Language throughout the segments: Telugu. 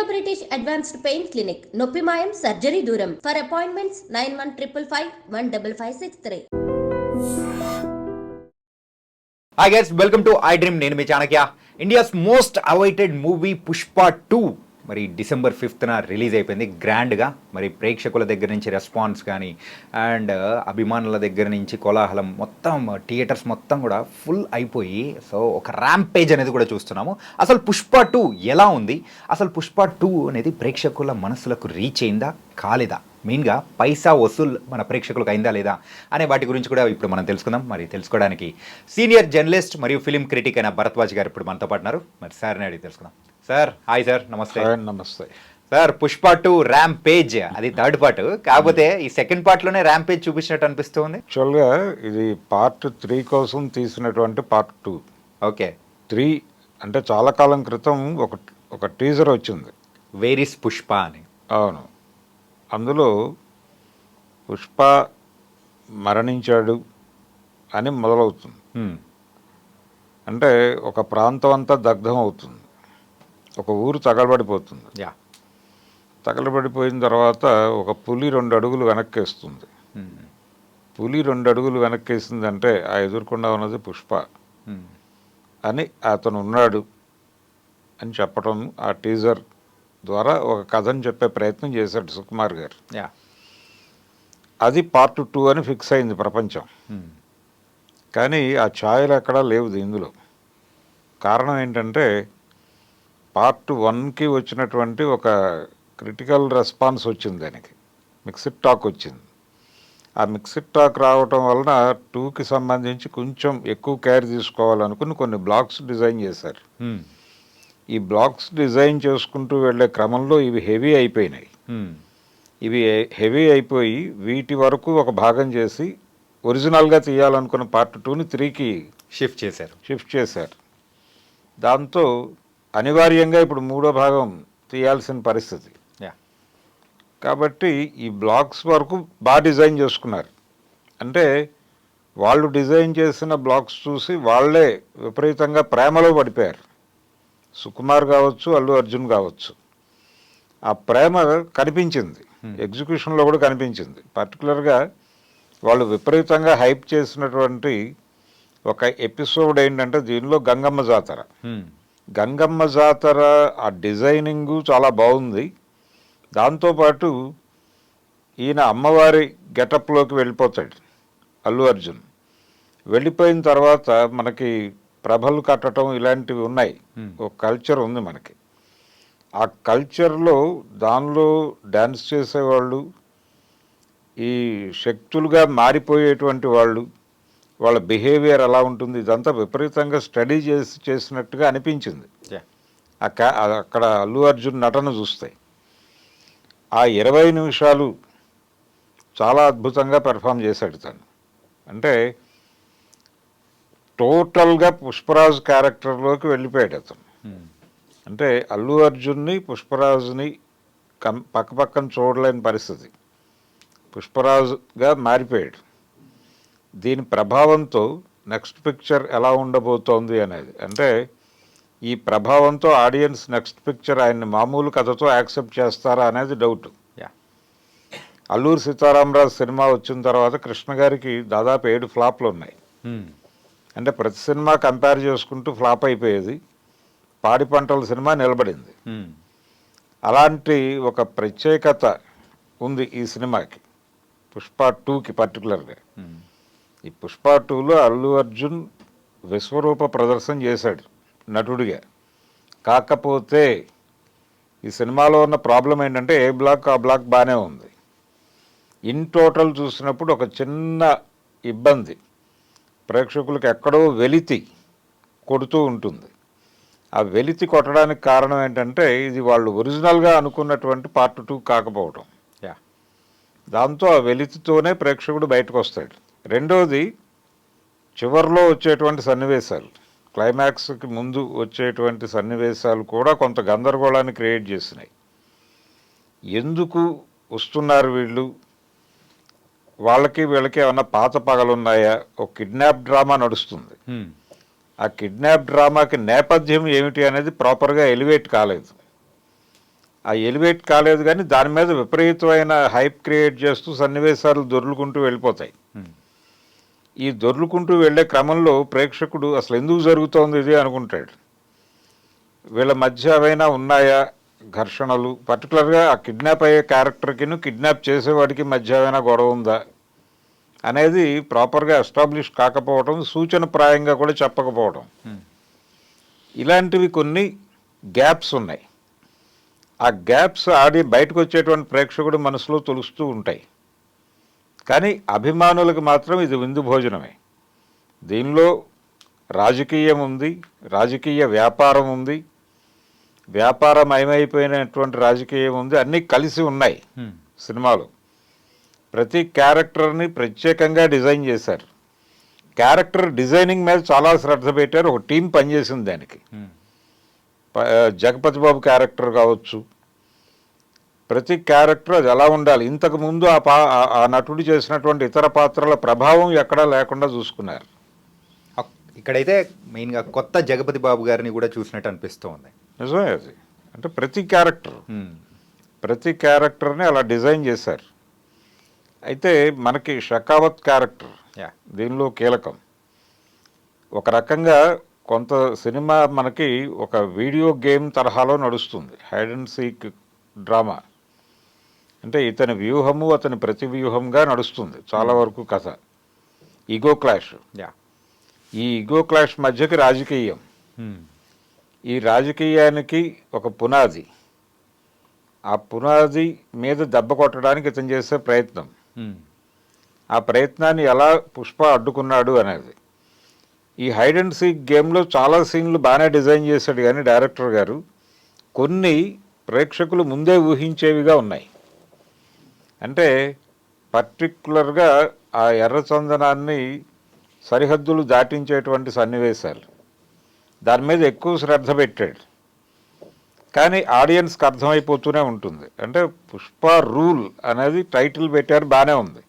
Indo British advanced pain clinic, నొప్పి మాయం, సర్జరీ దూరం. For appointments 9155515563. Hi guys, welcome to I dream. నేను మీ Chanakya. India's most awaited movie Pushpa 2 మరి డిసెంబర్ 5th రిలీజ్ అయిపోయింది గ్రాండ్గా. మరి ప్రేక్షకుల దగ్గర నుంచి రెస్పాన్స్ కానీ అండ్ అభిమానుల దగ్గర నుంచి కోలాహలం మొత్తం థియేటర్స్ మొత్తం కూడా ఫుల్ అయిపోయి సో ఒక ర్యాంపేజ్ అనేది కూడా చూస్తున్నాము. అసలు పుష్ప 2 ఎలా ఉంది, అసలు పుష్ప 2 అనేది ప్రేక్షకుల మనసులకు రీచ్ అయిందా కాలేదా, మెయిన్గా పైసా వసూల్ మన ప్రేక్షకులకు అయిందా లేదా అనే వాటి గురించి కూడా ఇప్పుడు మనం తెలుసుకుందాం. మరి తెలుసుకోవడానికి సీనియర్ జర్నలిస్ట్ మరియు ఫిలిం క్రిటిక్ అయిన భరద్వాజ్ గారు ఇప్పుడు మనతో పాటున్నారు. మరి సార్ని అడిగి తెలుసుకుందాం. సార్ హాయ్ సార్, నమస్తే. నమస్తే సార్. పుష్ప 2 ర్యాంపేజ్ అది థర్డ్ పార్ట్, కాకపోతే ఈ సెకండ్ పార్ట్లోనే ర్యాంపేజ్ చూపించినట్టు అనిపిస్తుంది. యాక్చువల్గా ఇది పార్ట్ 3 కోసం తీసినటువంటి పార్ట్ 2. ఓకే, 3 అంటే చాలా కాలం క్రితం ఒక టీజర్ వచ్చింది, వేర్ ఇస్ పుష్ప అని. అవును, అందులో పుష్ప మరణించాడు అని మొదలవుతుంది. అంటే ఒక ప్రాంతం అంతా దగ్ధం అవుతుంది, ఒక ఊరు తగలబడిపోతుంది. తగలబడిపోయిన తర్వాత ఒక పులి 2 అడుగులు వెనక్కేస్తుంది. పులి 2 అడుగులు వెనక్కేసిందంటే ఆ ఎదుర్కొండా ఉన్నది పుష్ప అని అతను ఉన్నాడు అని చెప్పడం ఆ టీజర్ ద్వారా ఒక కథను చెప్పే ప్రయత్నం చేశాడు సుకుమార్ గారు. అది పార్ట్ 2 అని ఫిక్స్ అయింది ప్రపంచం. కానీ ఆ ఛాయలు ఎక్కడా లేవు ఇందులో. కారణం ఏంటంటే పార్ట్ 1కి వచ్చినటువంటి ఒక క్రిటికల్ రెస్పాన్స్ వచ్చింది, దానికి మిక్స్డ్ టాక్ వచ్చింది. ఆ మిక్స్డ్ టాక్ రావటం వలన 2కి సంబంధించి కొంచెం ఎక్కువ కేర్ తీసుకోవాలనుకుని కొన్ని బ్లాక్స్ డిజైన్ చేశారు. ఈ బ్లాక్స్ డిజైన్ చేసుకుంటూ వెళ్ళే క్రమంలో ఇవి హెవీ అయిపోయినాయి. ఇవి హెవీ అయిపోయి వీటి వరకు ఒక భాగం చేసి ఒరిజినల్గా తీయాలనుకున్న పార్ట్ 2ని 3కి షిఫ్ట్ చేశారు. దాంతో అనివార్యంగా ఇప్పుడు 3వ భాగం తీయాల్సిన పరిస్థితి. కాబట్టి ఈ బ్లాక్స్ వరకు బాగా డిజైన్ చేసుకున్నారు. అంటే వాళ్ళు డిజైన్ చేసిన బ్లాక్స్ చూసి వాళ్ళే విపరీతంగా ప్రేమలో పడిపోయారు. సుకుమార్ కావచ్చు, అల్లు అర్జున్ కావచ్చు. ఆ ప్రేమ కనిపించింది, ఎగ్జిక్యూషన్లో కూడా కనిపించింది. పర్టికులర్గా వాళ్ళు విపరీతంగా హైప్ చేసినటువంటి ఒక ఎపిసోడ్ ఏంటంటే దీనిలో గంగమ్మ జాతర. గంగమ్మ జాతర ఆ డిజైనింగు చాలా బాగుంది. దాంతోపాటు ఈయన అమ్మవారి గెటప్లోకి వెళ్ళిపోతాడు అల్లు అర్జున్. వెళ్ళిపోయిన తర్వాత మనకి ప్రభలు కట్టడం ఇలాంటివి ఉన్నాయి, ఒక కల్చర్ ఉంది మనకి. ఆ కల్చర్లో దానిలో డ్యాన్స్ చేసేవాళ్ళు, ఈ శక్తులుగా మారిపోయేటువంటి వాళ్ళు, వాళ్ళ బిహేవియర్ ఎలా ఉంటుంది, ఇదంతా విపరీతంగా స్టడీ చేసినట్టుగా అనిపించింది అక్కడ అల్లు అర్జున్ నటన చూస్తే. ఆ 20 నిమిషాలు చాలా అద్భుతంగా పెర్ఫామ్ చేశాడు తను. అంటే టోటల్గా పుష్పరాజు క్యారెక్టర్లోకి వెళ్ళిపోయాడు అతను. అంటే అల్లు అర్జున్ని పుష్పరాజుని పక్కపక్కన చూడలేని పరిస్థితి, పుష్పరాజుగా మారిపోయాడు. దీని ప్రభావంతో నెక్స్ట్ పిక్చర్ ఎలా ఉండబోతోంది అనేది, అంటే ఈ ప్రభావంతో ఆడియన్స్ నెక్స్ట్ పిక్చర్ ఆయన్ని మామూలు కథతో యాక్సెప్ట్ చేస్తారా అనేది డౌట్. అల్లూరి సీతారామరాజు సినిమా వచ్చిన తర్వాత కృష్ణ గారికి దాదాపు 7 ఫ్లాప్లు ఉన్నాయి. అంటే ప్రతి సినిమా కంపేర్ చేసుకుంటూ ఫ్లాప్ అయిపోయేది. పాడి పంటల సినిమా నిలబడింది. అలాంటి ఒక ప్రత్యేకత ఉంది ఈ సినిమాకి, పుష్ప 2కి పర్టికులర్గా. ఈ పుష్ప 2లో అల్లు అర్జున్ విశ్వరూప ప్రదర్శన చేశాడు నటుడిగా. కాకపోతే ఈ సినిమాలో ఉన్న ప్రాబ్లం ఏంటంటే ఏ బ్లాక్ ఆ బ్లాక్ బాగానే ఉంది. ఇన్ టోటల్ చూసినప్పుడు ఒక చిన్న ఇబ్బంది, ప్రేక్షకులకు ఎక్కడో వెలితి కొడుతూ ఉంటుంది. ఆ వెలితి కొట్టడానికి కారణం ఏంటంటే ఇది వాళ్ళు ఒరిజినల్గా అనుకున్నటువంటి పార్ట్ 2 కాకపోవడం. దాంతో ఆ వెలితితోనే ప్రేక్షకుడు బయటకు వస్తాడు. రెండోది, చివరిలో వచ్చేటువంటి సన్నివేశాలు, క్లైమాక్స్కి ముందు వచ్చేటువంటి సన్నివేశాలు కూడా కొంత గందరగోళాన్ని క్రియేట్ చేసినాయి. ఎందుకు వస్తున్నారు వీళ్ళు, వాళ్ళకి వీళ్ళకి ఏమన్నా పాత పగలున్నాయా, ఒక కిడ్నాప్ డ్రామా నడుస్తుంది. ఆ కిడ్నాప్ డ్రామాకి నేపథ్యం ఏమిటి అనేది ప్రాపర్గా ఎలివేట్ కాలేదు. ఆ ఎలివేట్ కాలేదు, కానీ దాని మీద విపరీతమైన హైప్ క్రియేట్ చేస్తూ సన్నివేశాలు దొర్లుకుంటూ వెళ్ళిపోతాయి. ఈ దొర్లుకుంటూ వెళ్ళే క్రమంలో ప్రేక్షకుడు అసలు ఎందుకు జరుగుతోంది ఇది అనుకుంటాడు. వీళ్ళ మధ్య ఏవైనా ఉన్నాయా ఘర్షణలు, పర్టికులర్గా ఆ కిడ్నాప్ అయ్యే క్యారెక్టర్కిను కిడ్నాప్ చేసేవాడికి మధ్య ఏమైనా గొడవ ఉందా అనేది ప్రాపర్గా ఎస్టాబ్లిష్ కాకపోవడం, సూచనప్రాయంగా కూడా చెప్పకపోవడం, ఇలాంటివి కొన్ని గ్యాప్స్ ఉన్నాయి. ఆ గ్యాప్స్ ఆడి బయటకు వచ్చేటువంటి ప్రేక్షకుడు మనసులో తొలుస్తూ ఉంటాయి. కానీ అభిమానులకు మాత్రం ఇది విందు భోజనమే. దీనిలో రాజకీయం ఉంది, రాజకీయ వ్యాపారం ఉంది, వ్యాపారమయమైపోయినటువంటి రాజకీయం ఉంది, అన్నీ కలిసి ఉన్నాయి సినిమాలో. ప్రతి క్యారెక్టర్ని ప్రత్యేకంగా డిజైన్ చేశారు. క్యారెక్టర్ డిజైనింగ్ మీద చాలా శ్రద్ధ పెట్టారు. ఒక టీం పనిచేసింది దానికి. జగపతి బాబు క్యారెక్టర్ కావచ్చు, ప్రతి క్యారెక్టర్ అది ఎలా ఉండాలి, ఇంతకుముందు ఆ నటుడు చేసినటువంటి ఇతర పాత్రల ప్రభావం ఎక్కడా లేకుండా చూసుకున్నారు. ఇక్కడైతే మెయిన్గా కొత్త జగపతి బాబు గారిని కూడా చూసినట్టు అనిపిస్తూ ఉంది. నిజమే అది. అంటే ప్రతి క్యారెక్టర్ని అలా డిజైన్ చేశారు. అయితే మనకి షకావత్ క్యారెక్టర్ దీనిలో కీలకం. ఒక రకంగా కొంత సినిమా మనకి ఒక వీడియో గేమ్ తరహాలో నడుస్తుంది, హైడ్ అండ్ సీక్ డ్రామా. అంటే ఇతని వ్యూహము అతని ప్రతి వ్యూహంగా నడుస్తుంది చాలా వరకు కథ. ఈగో క్లాష్, ఈ ఈగో క్లాష్ మధ్యకి రాజకీయం, ఈ రాజకీయానికి ఒక పునాది, ఆ పునాది మీద దెబ్బ కొట్టడానికి ఇతను చేసే ప్రయత్నం, ఆ ప్రయత్నాన్ని ఎలా పుష్ప అడ్డుకున్నాడు అనేది. ఈ హైడ్ అండ్ సీక్ గేమ్లో చాలా సీన్లు బాగానే డిజైన్ చేశాడు, కానీ డైరెక్టర్ గారు కొన్ని ప్రేక్షకులు ముందే ఊహించేవిగా ఉన్నాయి. అంటే పర్టికులర్గా ఆ ఎర్రచందనాన్ని సరిహద్దులు దాటించేటువంటి సన్నివేశాలు, దాని మీద ఎక్కువ శ్రద్ధ పెట్టాడు. కానీ ఆడియన్స్కి అర్థమైపోతూనే ఉంటుంది. అంటే పుష్ప రూల్ అనేది టైటిల్ పెట్టారు, బాగానే ఉంది.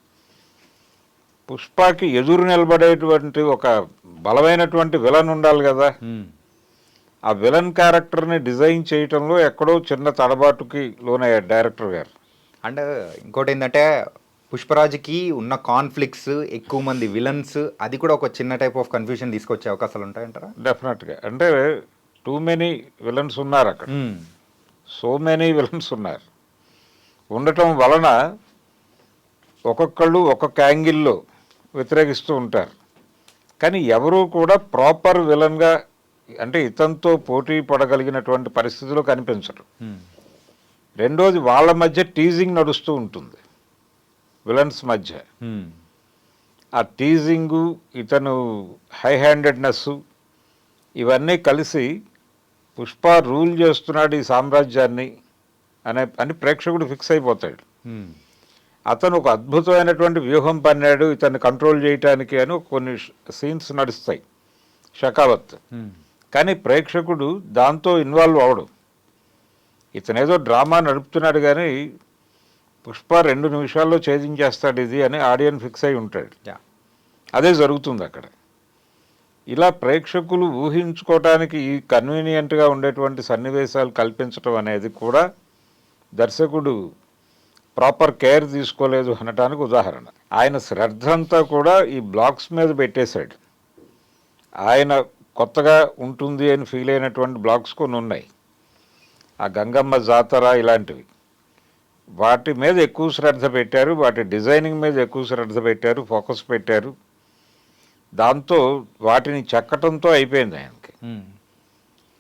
పుష్పకి ఎదురు నిలబడేటువంటి ఒక బలమైనటువంటి విలన్ ఉండాలి కదా. ఆ విలన్ క్యారెక్టర్ని డిజైన్ చేయటంలో ఎక్కడో చిన్న తడబాటుకి లోనయ్యాడు డైరెక్టర్ గారు. అండ్ ఇంకోటి ఏంటంటే పుష్పరాజ్కి ఉన్న కాన్ఫ్లిక్ట్స్, ఎక్కువ మంది విలన్స్, అది కూడా ఒక చిన్న టైప్ ఆఫ్ కన్ఫ్యూజన్ తీసుకొచ్చే అవకాశాలు ఉంటాయంటారా? డెఫినెట్గా. అంటే టూ మెనీ విలన్స్ ఉన్నారు అక్కడ, సో మెనీ విలన్స్ ఉన్నారు. ఉండటం వలన ఒక్కొక్కళ్ళు ఒక్కొక్క యాంగిల్లో వ్యతిరేకిస్తూ ఉంటారు. కానీ ఎవరూ కూడా ప్రాపర్ విలన్గా, అంటే ఇతనితో పోటీ పడగలిగినటువంటి పరిస్థితిలో కనిపించరు. రెండోది, వాళ్ళ మధ్య టీజింగ్ నడుస్తూ ఉంటుంది విలన్స్ మధ్య. ఆ టీజింగు, ఇతను హై హ్యాండెడ్నెస్, ఇవన్నీ కలిసి పుష్ప రూల్ చేస్తున్నాడు ఈ సామ్రాజ్యాన్ని అని ప్రేక్షకుడు ఫిక్స్ అయిపోతాడు. అతను ఒక అద్భుతమైనటువంటి వ్యూహం పన్నాడు ఇతన్ని కంట్రోల్ చేయటానికి అని కొన్ని సీన్స్ నడుస్తాయి షకావత్. కానీ ప్రేక్షకుడు దాంతో ఇన్వాల్వ్ అవడు. ఇతనేదో డ్రామా నడుపుతున్నాడు, కానీ పుష్ప 2 నిమిషాల్లో ఛేదించేస్తాడు ఇది అని ఆడియన్ ఫిక్స్ అయి ఉంటాడు. అదే జరుగుతుంది అక్కడ. ఇలా ప్రేక్షకులు ఊహించుకోవటానికి ఈ కన్వీనియంట్గా ఉండేటువంటి సన్నివేశాలు కల్పించడం అనేది కూడా దర్శకుడు ప్రాపర్ కేర్ తీసుకోలేదు అనటానికి ఉదాహరణ. ఆయన శ్రద్ధ అంతా కూడా ఈ బ్లాక్స్ మీద పెట్టేశాడు. ఆయన కొత్తగా ఉంటుంది అని ఫీల్ అయినటువంటి బ్లాక్స్ కొన్ని ఉన్నాయి, ఆ గంగమ్మ జాతర ఇలాంటివి. వాటి మీద ఎక్కువ శ్రద్ధ పెట్టారు, వాటి డిజైనింగ్ మీద ఎక్కువ శ్రద్ధ పెట్టారు, ఫోకస్ పెట్టారు. దాంతో వాటిని చెక్కటంతో అయిపోయింది ఆయనకి.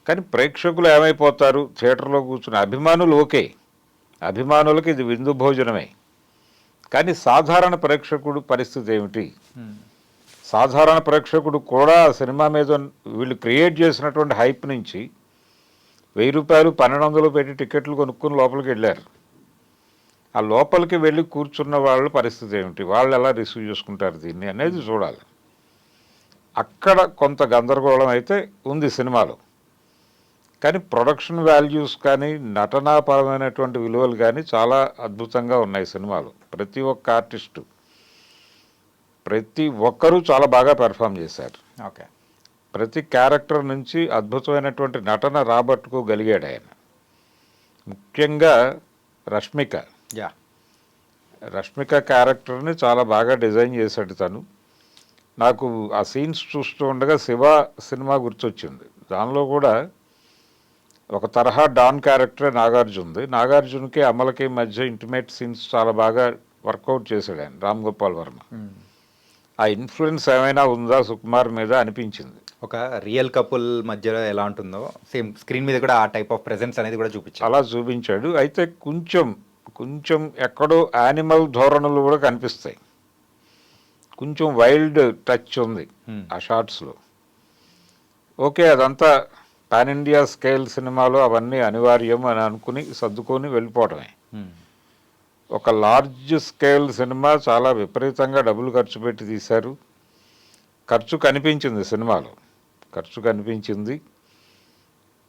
కానీ ప్రేక్షకులు ఏమైపోతారు, థియేటర్లో కూర్చున్న అభిమానులు ఓకే, అభిమానులకి ఇది విందు భోజనమే. కానీ సాధారణ ప్రేక్షకుడు పరిస్థితి ఏమిటి? సాధారణ ప్రేక్షకుడు కూడా సినిమా మీద వీళ్ళు క్రియేట్ చేసినటువంటి హైప్ నుంచి 1000 రూపాయలు 1200 పెట్టి టికెట్లు కొనుక్కుని లోపలికి వెళ్ళారు. ఆ లోపలికి వెళ్ళి కూర్చున్న వాళ్ళ పరిస్థితి ఏమిటి, వాళ్ళు ఎలా రిసీవ్ చేసుకుంటారు దీన్ని అనేది చూడాలి. అక్కడ కొంత గందరగోళం అయితే ఉంది సినిమాలో. కానీ ప్రొడక్షన్ వాల్యూస్ కానీ నటనాపరమైనటువంటి విలువలు కానీ చాలా అద్భుతంగా ఉన్నాయి సినిమాలో. ప్రతి ఒక్క ఆర్టిస్టు, ప్రతి ఒక్కరూ చాలా బాగా పెర్ఫామ్ చేశారు. ఓకే, ప్రతి క్యారెక్టర్ నుంచి అద్భుతమైనటువంటి నటన రాబట్టుకోగలిగాడు ఆయన. ముఖ్యంగా రష్మిక యా. రష్మిక క్యారెక్టర్ని చాలా బాగా డిజైన్ చేశాడు తను. నాకు ఆ సీన్స్ చూస్తూ ఉండగా శివ సినిమా గుర్తొచ్చింది. దానిలో కూడా ఒక తరహా డాన్ క్యారెక్టరే నాగార్జునది. నాగార్జునకి అమలకి మధ్య ఇంటిమేట్ సీన్స్ చాలా బాగా వర్కౌట్ చేశాడు ఆయన, రామ్ గోపాల్ వర్మ. ఆ ఇన్ఫ్లుయెన్స్ ఏమైనా ఉందా సుకుమార్ మీద అనిపించింది. ఒక రియల్ కపుల్ మధ్యలో ఎలా ఉంటుందో సేమ్ స్క్రీన్ మీద కూడా ఆ టైప్ ఆఫ్ ప్రెజెన్స్ అనేది కూడా చూపించారు. అలా చూపించాడు. అయితే కొంచెం ఎక్కడో యానిమల్ ధోరణులు కూడా కనిపిస్తాయి. కొంచెం వైల్డ్ టచ్ ఉంది ఆ షార్ట్స్లో. ఓకే, అదంతా పాన్ ఇండియా స్కేల్ సినిమాలో అవన్నీ అనివార్యం అని అనుకుని సర్దుకొని వెళ్ళిపోవడమే. ఒక లార్జ్ స్కేల్ సినిమా చాలా విపరీతంగా డబ్బులు ఖర్చు పెట్టి తీశారు. ఖర్చు కనిపించింది సినిమాలో, ఖర్చు కనిపించింది.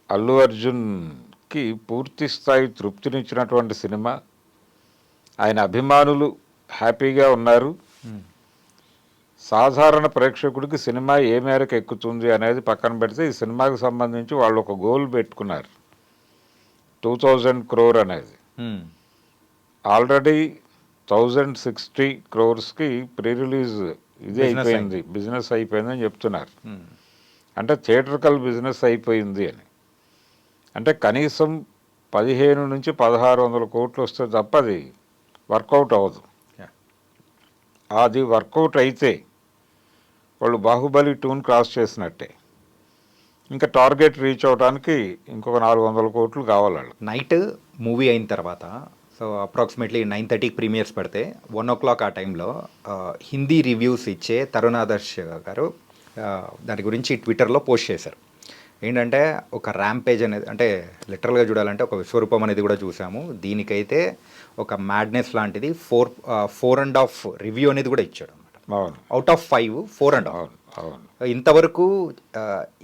అల్లు అర్జున్కి పూర్తి స్థాయి తృప్తినిచ్చినటువంటి సినిమా. ఆయన అభిమానులు హ్యాపీగా ఉన్నారు. సాధారణ ప్రేక్షకుడికి సినిమా ఏ మేరకు ఎక్కుతుంది అనేది పక్కన పెడితే ఈ సినిమాకి సంబంధించి వాళ్ళు ఒక గోల్ పెట్టుకున్నారు, 2000 crore అనేది. ఆల్రెడీ 1060 crores ప్రీ రిలీజ్ ఇదే అయిపోయింది, బిజినెస్ అయిపోయిందని చెప్తున్నారు. అంటే థియేటర్కల్ బిజినెస్ అయిపోయింది అని. అంటే కనీసం 15 నుంచి 1600 కోట్లు వస్తే తప్ప అది వర్కౌట్ అవ్వదు. అది వర్కౌట్ అయితే వాళ్ళు బాహుబలి 2ని క్రాస్ చేసినట్టే. ఇంకా టార్గెట్ రీచ్ అవడానికి ఇంకొక 400 కోట్లు కావాలి వాళ్ళు. నైట్ మూవీ అయిన తర్వాత సో అప్రాక్సిమేట్లీ 9:30కి ప్రీమియర్స్ పడితే 1 o'clock ఆ టైంలో హిందీ రివ్యూస్ ఇచ్చే తరుణ్ ఆదర్శ్ గారు దాని గురించి ట్విట్టర్లో పోస్ట్ చేశారు. ఏంటంటే ఒక ర్యాంపేజ్ అనేది, అంటే లిటరల్గా చూడాలంటే ఒక విశ్వరూపం అనేది కూడా చూసాము. దీనికైతే ఒక మ్యాడ్నెస్ లాంటిది 4.5 రివ్యూ అనేది కూడా ఇచ్చాడు అనమాట. Out of 5 4.5. ఇంతవరకు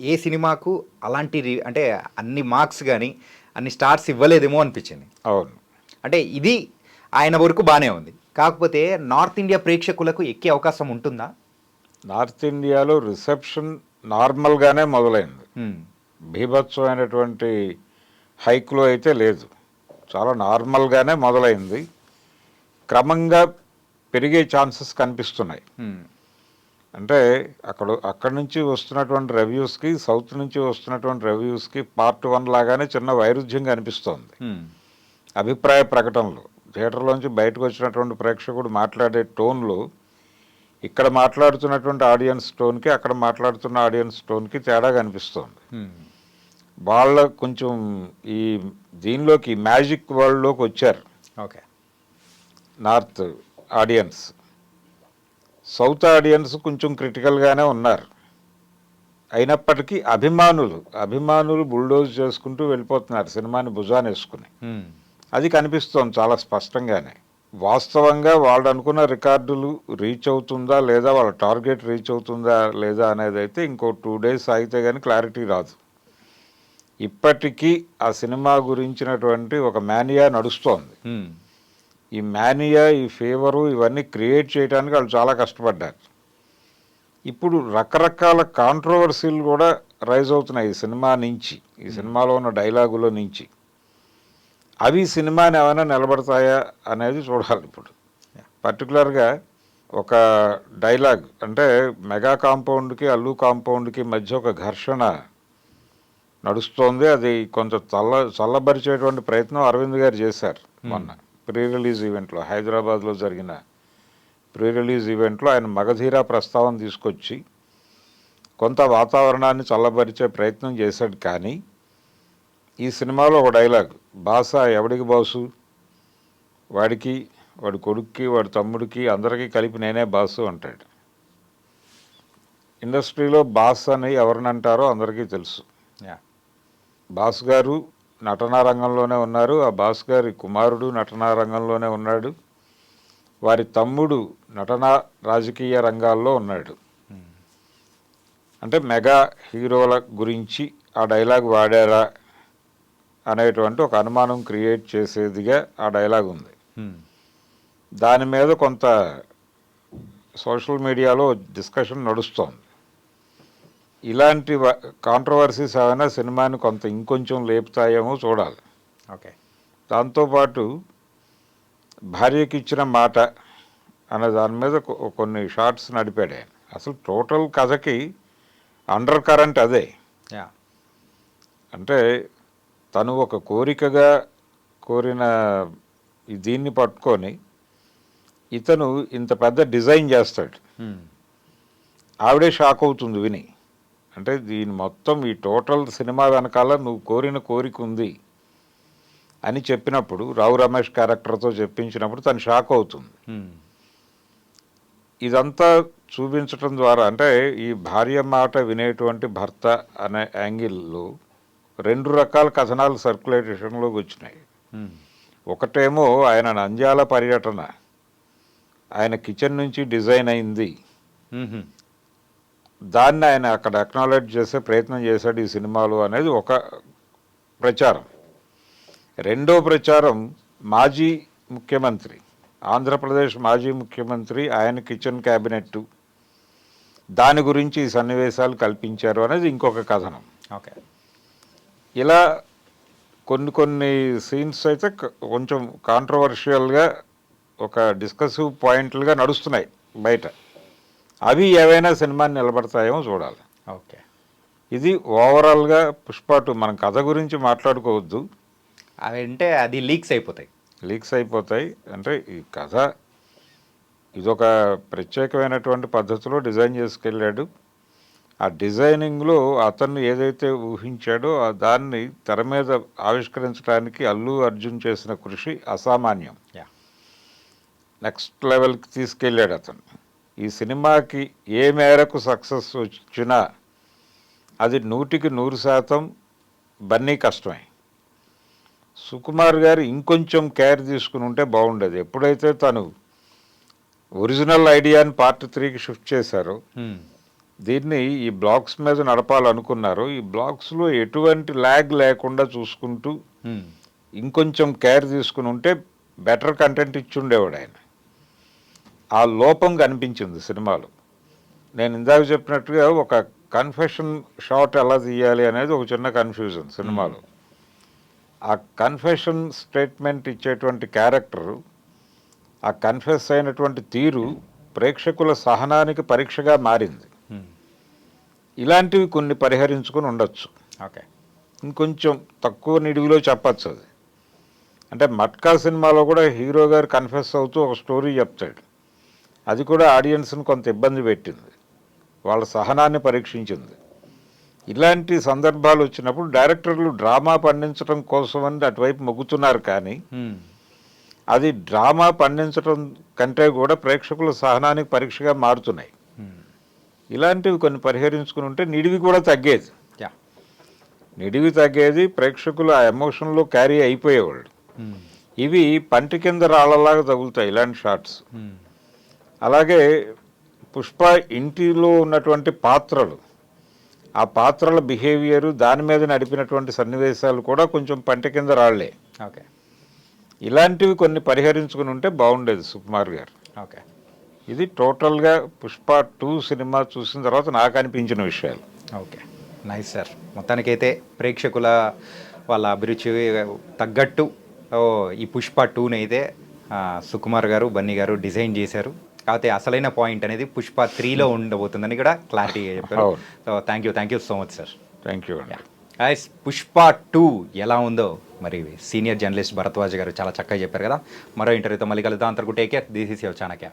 ఏ సినిమాకు అలాంటి అంటే అన్ని మార్క్స్ కానీ అన్ని స్టార్స్ ఇవ్వలేదేమో అనిపించింది. అవును, అంటే ఇది ఆయన వరకు బాగానే ఉంది. కాకపోతే నార్త్ ఇండియా ప్రేక్షకులకు ఎక్కే అవకాశం ఉంటుందా? నార్త్ ఇండియాలో రిసెప్షన్ నార్మల్గానే మొదలైంది. బీభత్సమైనటువంటి హైక్లో అయితే లేదు, చాలా నార్మల్గానే మొదలైంది. క్రమంగా పెరిగే ఛాన్సెస్ కనిపిస్తున్నాయి. అంటే అక్కడి నుంచి వస్తున్నటువంటి రివ్యూస్కి, సౌత్ నుంచి వస్తున్నటువంటి రివ్యూస్కి Part 1 లాగానే చిన్న వైరుధ్యం కనిపిస్తోంది అభిప్రాయ ప్రకటనలో. థియేటర్లోంచి బయటకు వచ్చినటువంటి ప్రేక్షకుడు మాట్లాడే టోన్లో ఇక్కడ మాట్లాడుతున్నటువంటి ఆడియన్స్ టోన్కి, అక్కడ మాట్లాడుతున్న ఆడియన్స్ టోన్కి తేడా కనిపిస్తోంది. వాళ్ళ కొంచెం ఈ దీనిలోకి మ్యాజిక్ వరల్డ్లోకి వచ్చారు. Okay, north audience. South audience కొంచెం క్రిటికల్గానే ఉన్నారు. అయినప్పటికీ అభిమానులు బుల్డోజ్ చేసుకుంటూ వెళ్ళిపోతున్నారు సినిమాని భుజాన్ని వేసుకుని. అది కనిపిస్తోంది చాలా స్పష్టంగానే. వాస్తవంగా వాళ్ళు అనుకున్న రికార్డులు రీచ్ అవుతుందా లేదా, వాళ్ళ టార్గెట్ రీచ్ అవుతుందా లేదా అనేది అయితే ఇంకో 2 days ఆగితే కానీ క్లారిటీ రాదు. ఇప్పటికీ ఆ సినిమా గురించినటువంటి ఒక మేనియా నడుస్తోంది. ఈ మేనియా, ఈ ఫీవరు ఇవన్నీ క్రియేట్ చేయడానికి వాళ్ళు చాలా కష్టపడ్డారు. ఇప్పుడు రకరకాల కాంట్రవర్సీలు కూడా రైజ్ అవుతున్నాయి ఈ సినిమా నుంచి, ఈ సినిమాలో ఉన్న డైలాగుల నుంచి. అవి సినిమాని ఏమైనా నిలబడతాయా అనేది చూడాలి ఇప్పుడు. పర్టికులర్గా ఒక డైలాగ్, అంటే మెగా కాంపౌండ్కి అల్లు కాంపౌండ్కి మధ్య ఒక ఘర్షణ నడుస్తోంది. అది కొంచెం చల్లబరిచేటువంటి ప్రయత్నం అరవింద్ గారు చేశారు మొన్న ప్రీ రిలీజ్ ఈవెంట్లో. హైదరాబాద్లో జరిగిన ప్రీ రిలీజ్ ఈవెంట్లో ఆయన మగధీర ప్రస్తావన తీసుకొచ్చి కొంత వాతావరణాన్ని చల్లబరిచే ప్రయత్నం చేశాడు. కానీ ఈ సినిమాలో ఒక డైలాగ్, బాస ఎవడికి బాసు, వాడికి, వాడి కొడుక్కి, వాడి తమ్ముడికి, అందరికీ కలిపి నేనే బాసు అంటాడు. ఇండస్ట్రీలో బాస్ అని ఎవరినంటారో అందరికీ తెలుసు. బాస్ గారు నటనా రంగంలోనే ఉన్నారు, ఆ బాస్ గారి కుమారుడు నటనా రంగంలోనే ఉన్నాడు, వారి తమ్ముడు నటనా రాజకీయ రంగాల్లో ఉన్నాడు. అంటే మెగా హీరోల గురించి ఆ డైలాగ్ వాడారా అనేటువంటి ఒక అనుమానం క్రియేట్ చేసేదిగా ఆ డైలాగ్ ఉంది. దాని మీద కొంత సోషల్ మీడియాలో డిస్కషన్ నడుస్తోంది. ఇలాంటి కాంట్రవర్సీస్ ఏమైనా సినిమాని కొంత ఇంకొంచెం లేపుతాయేమో చూడాలి. ఓకే, దాంతోపాటు భార్యకి ఇచ్చిన మాట అనే దాని మీద కొన్ని షార్ట్స్ నడిపాడు ఆయన. అసలు టోటల్ కథకి అండర్ కరెంట్ అదే. యా, అంటే తను ఒక కోరికగా కోరిన దీన్ని పట్టుకొని ఇతను ఇంత పెద్ద డిజైన్ చేస్తాడు. ఆవిడే షాక్ అవుతుంది విని. అంటే దీని మొత్తం ఈ టోటల్ సినిమా వెనకాల నువ్వు కోరిన కోరిక ఉంది అని చెప్పినప్పుడు, రావు రమేష్ క్యారెక్టర్తో చెప్పించినప్పుడు తను షాక్ అవుతుంది. ఇదంతా చూపించటం ద్వారా అంటే ఈ భార్య మాట వినేటువంటి భర్త అనే యాంగిల్లో 2 రకాల కథనాలు సర్క్యులేషన్లోకి వచ్చినాయి. ఒకటేమో ఆయన నంద్యాల పర్యటన, ఆయన కిచెన్ నుంచి డిజైన్ అయింది, దాన్ని ఆయన అక్కడ అక్నాలెడ్జ్ చేసే ప్రయత్నం చేశాడు ఈ సినిమాలో అనేది ఒక ప్రచారం. రెండో ప్రచారం మాజీ ముఖ్యమంత్రి, ఆంధ్రప్రదేశ్ మాజీ ముఖ్యమంత్రి, ఆయన కిచెన్ క్యాబినెట్, దాని గురించి ఈ సన్నివేశాలు కల్పించారు అనేది ఇంకొక కథనం. ఓకే, ఇలా కొన్ని సీన్స్ అయితే కొంచెం కాంట్రవర్షియల్గా ఒక డిస్కసివ్ పాయింట్లుగా నడుస్తున్నాయి బయట. అవి ఏవైనా సినిమాని నిలబడతాయేమో చూడాలి. ఓకే, ఇది ఓవరాల్గా పుష్ప 2. మనం కథ గురించి మాట్లాడుకోవద్దు, అవి అంటే అది లీక్స్ అయిపోతాయి. లీక్స్ అయిపోతాయి. అంటే ఈ కథ ఇదొక ప్రత్యేకమైనటువంటి పద్ధతిలో డిజైన్ చేసుకెళ్ళాడు. ఆ డిజైనింగ్లో అతన్ని ఏదైతే ఊహించాడో దాన్ని తెర మీద ఆవిష్కరించడానికి అల్లు అర్జున్ చేసిన కృషి అసామాన్యం. నెక్స్ట్ లెవెల్కి తీసుకెళ్ళాడు అతను. ఈ సినిమాకి ఏ మేరకు సక్సెస్ వచ్చినా అది 100% బన్నీ కష్టమే. సుకుమార్ గారు ఇంకొంచెం కేర్ తీసుకుని ఉంటే బాగుండేది. ఎప్పుడైతే తను ఒరిజినల్ ఐడియాని పార్ట్ 3కి షిఫ్ట్ చేశారో, దీన్ని ఈ బ్లాక్స్ మీద నడపాలనుకున్నారు, ఈ బ్లాక్స్లో ఎటువంటి ల్యాగ్ లేకుండా చూసుకుంటూ ఇంకొంచెం కేర్ తీసుకుని ఉంటే బెటర్ కంటెంట్ ఇచ్చి ఉండేవాడు ఆయన. ఆ లోపం కనిపించింది సినిమాలో. నేను ఇందాక చెప్పినట్టుగా ఒక కన్ఫెషన్ షాట్ ఎలా తీయాలి అనేది ఒక చిన్న కన్ఫ్యూజన్ సినిమాలో. ఆ కన్ఫెషన్ స్టేట్మెంట్ ఇచ్చేటువంటి క్యారెక్టరు, ఆ కన్ఫెస్ అయినటువంటి తీరు ప్రేక్షకుల సహనానికి పరీక్షగా మారింది. ఇలాంటివి కొన్ని పరిహరించుకొని ఉండొచ్చు. ఓకే, ఇంకొంచెం తక్కువ నిడివిలో చెప్పచ్చు అది. అంటే మట్కా సినిమాలో కూడా హీరో గారు కన్ఫెస్ అవుతూ ఒక స్టోరీ చెప్తాడు. అది కూడా ఆడియన్స్ని కొంత ఇబ్బంది పెట్టింది, వాళ్ళ సహనాన్ని పరీక్షించింది. ఇలాంటి సందర్భాలు వచ్చినప్పుడు డైరెక్టర్లు డ్రామా పండించడం కోసమని అటువైపు మొగ్గుతున్నారు, కానీ అది డ్రామా పండించడం కంటే కూడా ప్రేక్షకుల సహనానికి పరీక్షగా మారుతున్నాయి. ఇలాంటివి కొన్ని పరిహరించుకుని ఉంటే నిడివి కూడా తగ్గేది. నిడివి తగ్గేది, ప్రేక్షకులు ఆ ఎమోషన్లో క్యారీ అయిపోయేవాళ్ళు. ఇవి పంటి కింద రాళ్ళలాగా తగులుతాయి ఇలాంటి షార్ట్స్. అలాగే పుష్ప ఇంటిలో ఉన్నటువంటి పాత్రలు, ఆ పాత్రల బిహేవియరు, దాని మీద నడిపినటువంటి సన్నివేశాలు కూడా కొంచెం పంట కింద రాళ్లే. ఓకే, ఇలాంటివి కొన్ని పరిహరించుకుని ఉంటే బాగుండేది సుకుమార్ గారు. ఓకే, ఇది టోటల్గా పుష్ప 2 సినిమా చూసిన తర్వాత నాకు అనిపించిన విషయాలు. Okay, nice sir. మొత్తానికైతే ప్రేక్షకుల వాళ్ళ అభిరుచి తగ్గట్టు ఈ పుష్ప 2ని అయితే సుకుమార్ గారు, బన్నీ గారు డిజైన్ చేశారు. కాకపోతే అసలైన పాయింట్ అనేది పుష్ప 3లో ఉండబోతుందని కూడా క్లారిటీగా చెప్పారు. So thank you so much sir. Thank you. Guys, Pushpa 2 ఎలా ఉందో మరి సీనియర్ జర్నలిస్ట్ భరద్వాజ్ గారు చాలా చక్కగా చెప్పారు కదా. మరో ఇంటర్వ్యూతో మళ్ళీ కలుద్దాం. అంతవరకు take care. This is your Chanakya.